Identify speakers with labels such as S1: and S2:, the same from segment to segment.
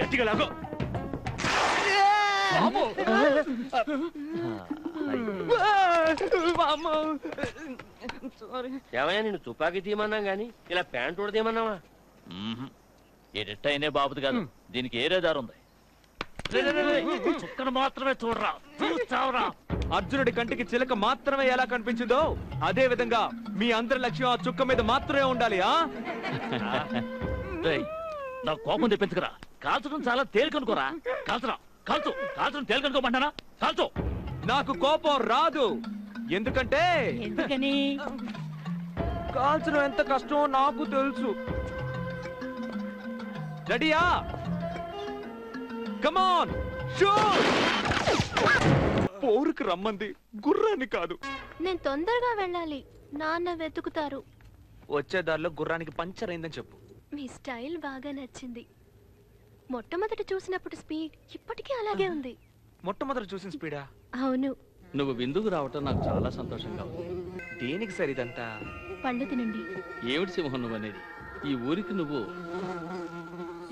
S1: గట్టిగా లాగో.
S2: ఏమయ్యా నిన్ను తుపాకీ తీయమన్నా గాని ఇలా ప్యాంట్ కూడా తీయమన్నావా?
S1: ఎడిట్ బాబుది కాదు, దీనికి ఏరే దారి ఉంది. చుక్కను మాత్రమే చూడరా, చూస్తావురా.
S3: అర్జునుడి కంటికి చిలక మాత్రమే ఎలా కనిపించిందో అదే విధంగా మీ అందరి లక్ష్యం ఆ చుక్క మీద మాత్రమే ఉండాలి.
S1: నా కోపం తెప్పించుకురా. కాల్చడం చాలా తేలికనుకోరా. కాల్చరా, కాల్చు. కాల్చడం తేలికనుకోమంటానా? కాల్చు.
S3: నాకు కోపం రాదు. ఎందుకంటే కాల్చడం ఎంత కష్టమో నాకు తెలుసు. రెడీయా? Come on shoot. పోరుకు రమ్మంది గుర్రాన్ని కాదు.
S4: నేను తొందరగా వెళ్ళాలి, నాన్న వెతుకుతారు.
S3: వచ్చే దారిలో గుర్రానికి పంచర్ అయిందని చెప్పు.
S4: మీ స్టైల్ బాగా నచ్చింది. మొట్టమొదట చూసినప్పుడు స్పీడ్ ఇప్పటికీ అలాగే ఉంది.
S3: మొట్టమొదటి చూసిన స్పీడా?
S4: అవును.
S1: నువ్వు విందుకు రావటం నాకు చాలా సంతోషంగా ఉంది.
S3: దేనికి సరిదంతా?
S4: పళ్ళు తినండి.
S1: ఏమిటి సింహం నువ్వు అనేది? ఈ ఊరికి నువ్వు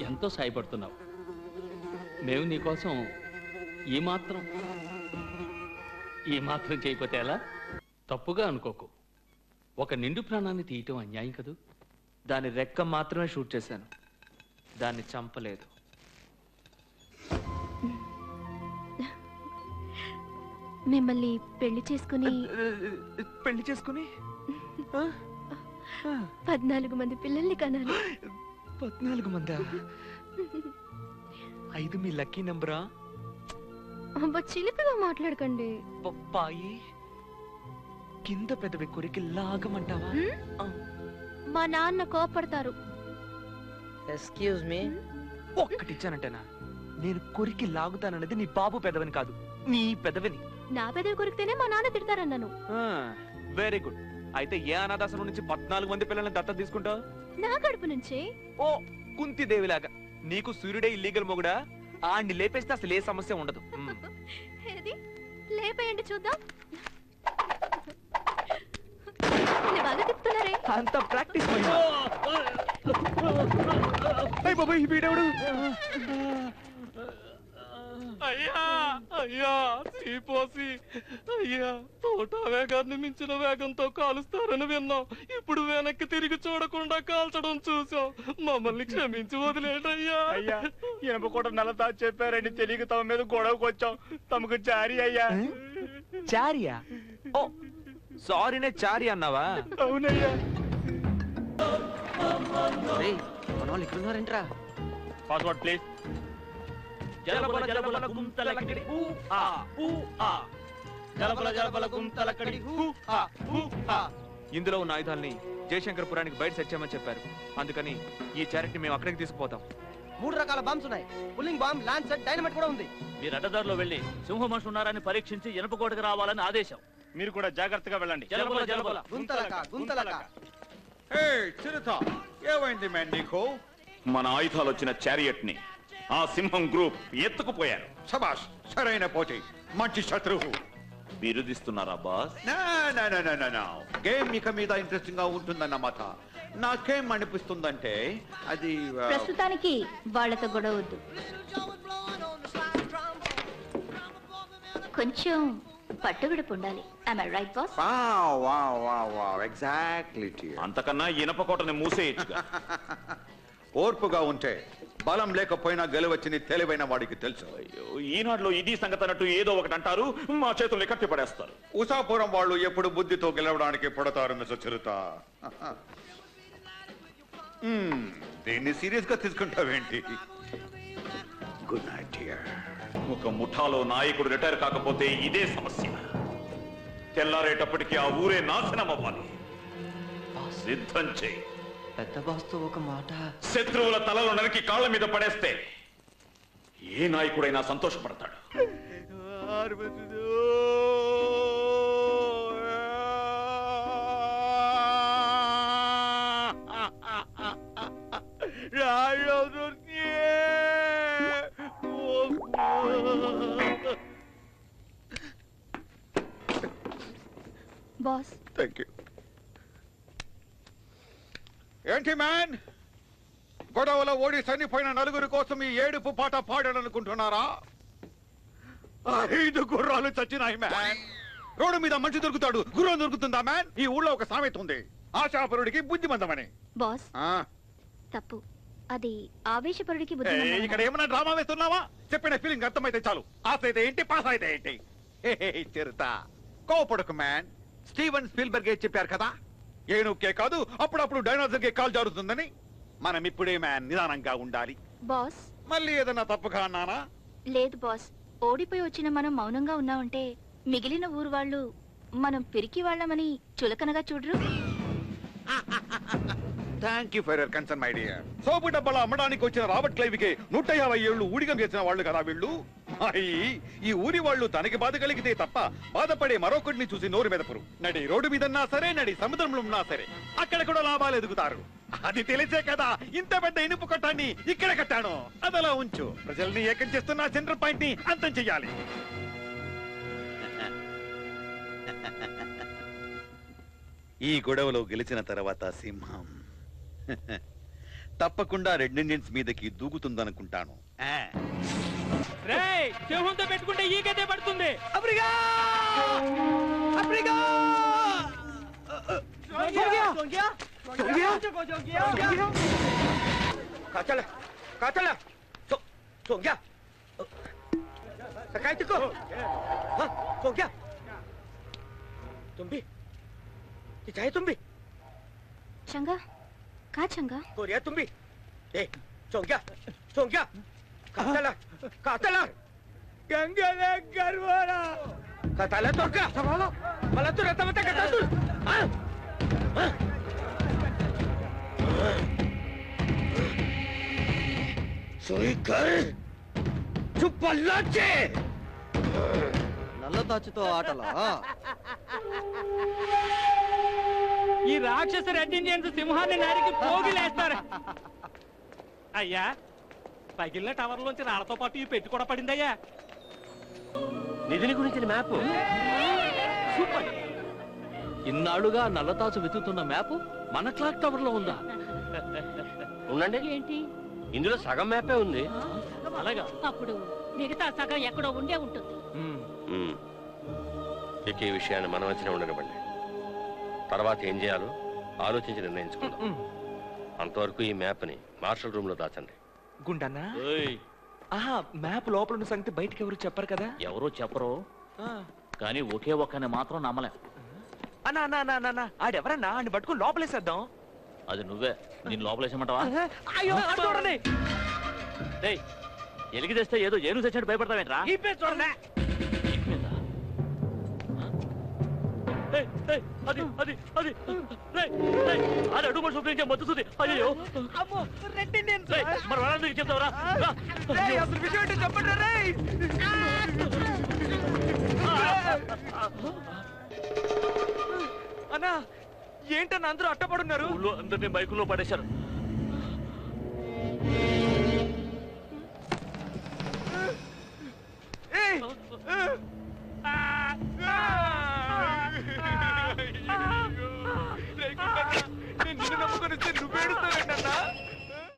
S1: ఎంతో సాయపడుతున్నావు. మేము నీకోసం ఈ మాత్రం చేయకపోతే ఎలా? తప్పుగా అనుకోకు. ఒక నిండు ప్రాణాన్ని తీయటం అన్యాయం కదూ.
S3: దాని రెక్క మాత్రమే షూట్ చేశాను, దాన్ని చంపలేదు.
S4: మిమ్మల్ని పెళ్లి చేసుకుని 14 మంది పిల్లల్ని కనాలి.
S3: 14 మందా? 5 మీ లక్కీ నంబరా?
S4: అబ్బా, చిలిపిగా మాట్లాడకండి.
S3: పప్పాయి కింద పెదవి కొరికి లాగమంటావా?
S4: మా నాన్న కోపడతారు.
S2: Excuse me.
S3: ఒక్కటిచ్చానంటేనా? నేను కొరికి లాగుతానన్నది నీ బాబు పెదవిని కాదు, నీ పెదవిని.
S4: నా పెదవి కొరికితేనే మా నాన్న తిడతారన్నాను.
S3: Very good. అయితే ఏ అనాథాశ్రమం నుంచి 14 మంది పిల్లల్ని దత్తత తీసుకుంటావు?
S4: నా కడుపు నుంచే.
S3: ఓ కుంతిదేవిలాగా. నీకు సూర్యుడే ఇల్లీగల్ మొగుడా? ఆడిని లేపేస్తే అసలు ఏ సమస్య ఉండదు.
S4: ఏది లేపేయండి చూద్దాం. బాగా తిప్పుతున్నారే.
S3: అంత ప్రాక్టీస్ బాబాయ్, వీడెవడు?
S2: అయ్యా అయ్యా తీపోసి అయ్యా, తోట వేగాన్ని మించిన వేగంతో కాలుస్తారని విన్నాం. ఇప్పుడు వెనక్కి తిరిగి చూడకుండా కాల్చడం చూసాం. మమ్మల్ని క్షమించి వదిలేటయ్యా.
S5: అయ్యా, ఇనప కూడా నల్లతా చెప్పారని తెలియక తమ మీద గొడవకు వచ్చాం. తమకు చారి అయ్యా.
S3: చారియా? ఓ సారీనే చారి అన్నావా?
S5: అవునయ్యా.
S2: మన వాళ్ళు ఇక్కడ ఉన్నారంట్రా.
S5: Password please.
S1: జలబల జలబల గుంతలకిడి ఊ ఆ ఊ ఆ.
S5: జలబల జలబల గుంతలకడి హూ హా హూ హా.
S3: ఇందులో ఉన్న ఆయుధాలని జయశంకరపురానికి బయట తెచ్చామని చెప్పారు. అందుకని ఈ చారిటీ మేము అక్కడికి తీసుకుపోతాం.
S2: 3 రకాల బాంబ్స్ ఉన్నాయి. పుల్లింగ్ బాంబ్, లాన్సర్, డైనమైట్ కూడా ఉంది.
S1: మీరు అడ్డదారిలో వెళ్ళి సింహ మనుషులు ఉన్నారని పరీక్షించి ఇనపకోటకు రావాలని ఆదేశం.
S5: మీరు కూడా జాగ్రత్తగా వెళ్ళండి.
S1: జలబల జలబల
S2: గుంతలక గుంతలక.
S6: చిరుత, ఏమైంది మ్యాన్ నీకు? మన ఆయుధాలు వచ్చిన చారియట్ ని ఆ సింహం గ్రూప్ ఎత్తుకుపోయారు. శబాష్, సరైన పోటీ. మంచి శత్రువు. విరుదిస్తున్నారా బాస్? గేమ్ ఇక మీద ఇంట్రెస్టింగ్ గా ఉంటుందన్నమాట. నాకేం అనిపిస్తుందంటే అది
S4: ప్రస్తుతానికి వాళ్ళతో గొడవద్దు. కొంచెం పట్టుబడి ఉండాలి.
S6: అంతకన్నా ఇనపకోటని మూసేయచ్చుగా. ఓర్పుగా ఉంటే బలం లేకపోయినా గెలవచ్చని తెలివైన వాడికి తెలుసు. ఈనాడులో ఇది సంగతి అన్నట్టు ఏదో ఒకటి అంటారు, మా చేతుల్ని కట్టి పడేస్తారు. ఉషాపురం వాళ్ళు ఎప్పుడు బుద్ధితో గెలవడానికి పడతారు మిస్టర్ చిరుత. దీన్ని సీరియస్ గా తీసుకుంటావేంటి? Good night dear. ఒక ముఠాలో నాయకుడు రిటైర్ కాకపోతే ఇదే సమస్య. తెల్లారేటప్పటికి ఆ ఊరే నాశనం అవ్వాలి. సిద్ధం చేయి.
S2: పెద్ద బాస్తో ఒక మాట.
S6: శత్రువుల తలలు నరికి కాళ్ళ మీద పడేస్తే ఏ నాయకుడైనా సంతోషపడతాడు.
S4: Boss,
S6: thank you. ఏంటి మ్యాన్, గొడవలో ఓడి చనిపోయిన నలుగురి కోసం ఈ ఏడుపు పాట పాడాలనుకుంటున్నారా? 5 గుర్రాలు చచ్చినాయి మ్యాన్. రోడ్డు మీద మనిషి దొరుకుతాడు, గుర్రం దొరుకుతుందా మ్యాన్? ఈ ఊళ్ళో ఒక సామెత ఉంది, ఆశాపరుడికి బుద్ధిమంతమని.
S4: బాస్
S6: ఆ,
S4: తప్పు. అది ఆవేశపరుడికి
S6: ఏ,
S4: బుద్ధి
S6: ఇక్కడ ఏమన్నా డ్రామా వేస్తున్నావా? చెప్పిన ఫీలింగ్ అర్థమైతే చాలు. ఆశ అయితే ఏంటి, పాస్ అయితే ఏంటి? చిరుత కోపడకు మ్యాన్. స్టీవెన్ స్పీల్బర్గ్ చెప్పారు కదా, ఏనుకే కాదు అప్పుడప్పుడు డైనోసర్ కి కాల్ జారుతుందని. మనం ఇప్పుడే మ్యాన్ నిదానంగా ఉండాలి.
S4: బాస్
S6: మళ్ళీ ఏదన్నా తప్పుగా అన్నానా?
S4: లేదు బాస్, ఓడిపోయి వచ్చిన మనం మౌనంగా ఉన్నామంటే మిగిలిన ఊరు వాళ్ళు మనం పిరికి వాళ్ళమని చులకనగా చూడరు.
S6: Thank you for your concern my dear. Soap డబ్బాలు అమ్మడానికి వచ్చిన రాబర్ట్ క్లైవ్కి 150 ఏళ్ళు ఊడిగం చేసిన వాళ్ళు కదా వీళ్ళు. ఈ ఊరి వాళ్ళు తనకి బాధ కలిగితే తప్ప బాధపడే మరొకటిని చూసి నోరు మెదపరు. నడి రోడ్డు మీదన్నా సరే, నడి సముద్రంలో ఉన్నా సరే అక్కడ కూడా లాభాలు ఎదుగుతారు. అది తెలిసే కదా ఇంత పెద్ద ఇనుపు కట్టాన్ని ఇక్కడ కట్టాను. అదలా ఉంచు. ప్రజల్ని ఏకం చేస్తున్న సెంటర్ పాయింట్ ని అంతం చెయ్యాలి. ఈ గొడవలో గెలిచిన తర్వాత సింహం తప్పకుండా రెడ్ ఇండియన్స్ మీదకి దూకుతుందనుకుంటాను.
S3: రేయ్, సింహంతో పెట్టుకుంటే ఈ గదే పడుతుంది.
S4: చంగా కా చంగా
S2: నల్ల తాచుతో ఆటలా?
S3: ఈ రాక్షస రెడ్ ఇండియన్స్ సింహాన్ని నరికి పోగిలేస్తారు. అయ్యా, పగిలిన టవర్ లోంచి రాళ్లతో పాటు ఈ పెట్టి కూడా పడిందయ్యా.
S1: నిధిని గురించిన మ్యాప్ సూపర్. ఇన్నాళ్ళుగా నల్లతాచు వెతుకుతున్న మ్యాప్ మన క్లాక్ టవర్ లో ఉందా? ఉండండి,
S7: ఏంటి
S1: ఇందులో సగం మ్యాపే ఉంది. అలాగా?
S7: అప్పుడు మిగతా సగం ఎక్కడో ఉండే ఉంటుంది.
S8: ఇక ఈ విషయాన్ని మనం వచ్చిన ఉండనివ్వండి. తర్వాత ఏం చేయాలో ఆలోచించి నిర్ణయించుకుందాం. అంతవరకు ఈ మ్యాప్ని మార్షల్ రూమ్ లో దాచండి.
S3: గుండన్నా,
S1: ఏయ్,
S3: ఆహా, మ్యాప్ లోపల ఉన్న సంగతి బయటికి ఎవరు చెప్పరు కదా?
S1: ఎవరో చెప్పరు, కానీ ఒకే ఒక్కని మాత్రం నమ్మలేం.
S3: అన్నా అన్నా అన్నా అన్నా, ఆడెవరన్నా? ఆడిని పట్టుకుని లోపలేసేద్దాం.
S1: అది నువ్వే. నేను లోపలేసమంటావా?
S3: అయ్యో, అటు చూడండి.
S1: ఏయ్, ఎలిగి తెస్తే ఏదో ఏను తెచ్చినట్టు భయపడతావేంట్రా?
S3: ఈ పేరు చూడండి.
S1: అది అది అది అది అడుగు మనిషి ఉపయోగించే మత్తుతుంది. అయ్యో,
S3: అమ్మో, రెడ్ ఇండియన్స్.
S1: మరి వాళ్ళందరికీ చెప్తావరా?
S3: అసలు విషయం ఏంటో చెప్పండి రేయ్. అన్నా, ఏంటన్నా అందరూ అట్టపడున్నారు?
S1: ఊళ్ళో అందరినీ బైకుల్లో పడేశారు.
S3: ఏయ్,